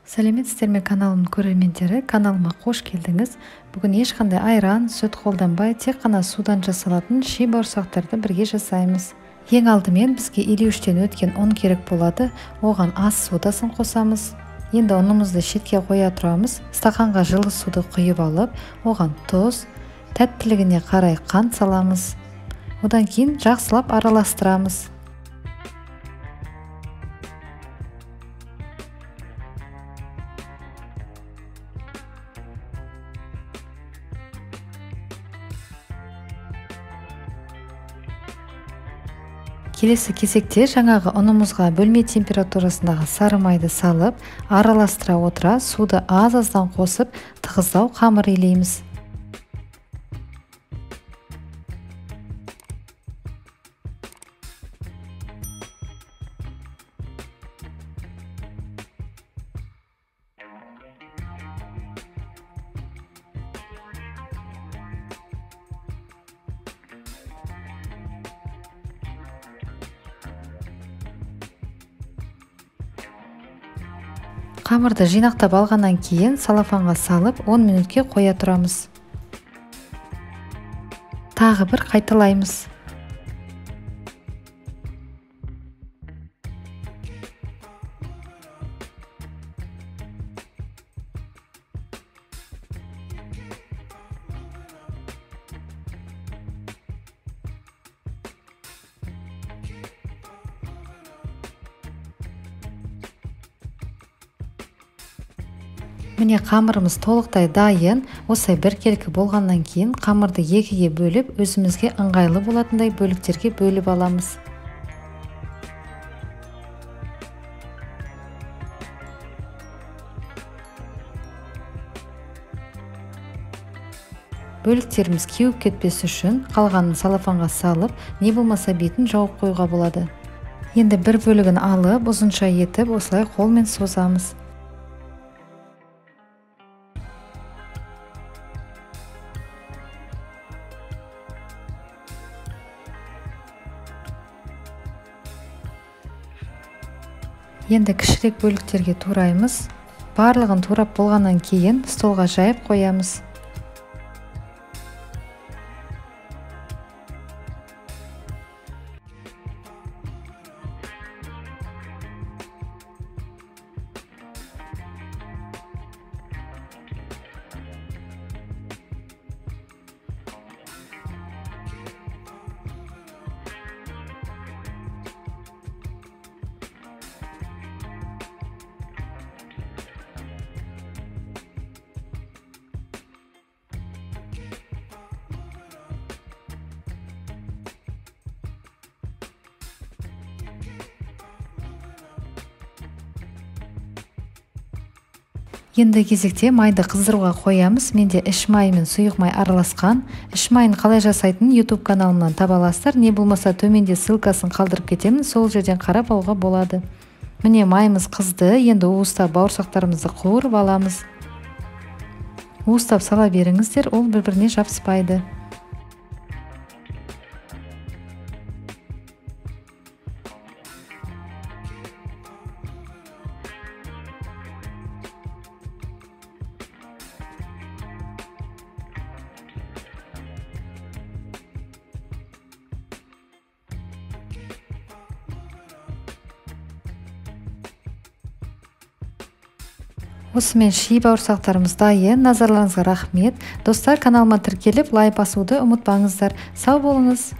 Сәлеметсіздер ме каналымның көрермендері, каналыма қош келдіңіз. Бүгін ешқандай айран, сүт қолданбай, тек қана судан жасалатын ши бауырсақтарды бірге жасаймыз. Ең алдымен бізге илеуіштен өткен ұн керек болады. Оған ас содасын қосамыз. Енді ұнымызды шетке қоя тұрамыз. Стақанға жылы суды құйып алып, оған тұз, тәттілігіне қарай қант саламыз. Одан кейін жақсылап араластырамыз. Келесі кезекте жаңағы ұнымызға бөлме температурасындағы сары майды салып, араластыра отыра суды аз-аздан қосып, тығыздау қамыр илейміз. Қамырды жинақтап алғаннан кейін салафанға салып 10 минутке қоя тұрамыз. Тағы бір қайталаймыз. Міне қамырымыз толықтай дайын. Осылай біркелкі болғаннан кейін қамырды екіге бөліп, өзімізге ыңғайлы болатындай бөліктерге бөліп аламыз. Бөліктеріміз кеуіп кетпес үшін қалғанын салафанға салып, не болмаса бетін жауып қоюға болады. Енді бір бөлігін алып, ұзынша етіп, осылай қолмен созамыз. Енді кішірек бөліктерге тураймыз. Барлығын турап болғаннан кейін столға жайып қоямыз. Енді кезекте майды қыздыруға қоямыз. Менде іш майы мен сұйық май араласқан. Іш майын қалай жасайтынын YouTube каналымнан таба аласыздар. Не болмаса төменде ссылкасын қалдырып кетемін, сол жерден қарап алуға болады. Міне майымыз қызды. Енді уыстап бауырсақтарымызды қуырып аламыз. Уыстап сала беріңіздер, ол бір-біріне жабыспайды. Осымен ши бауырсақтарымыз дайын. Назарларыңызға рахмет. Достар, каналыма тіркеліп лайк басуды ұмытпаңыздар. Сау болыңыз.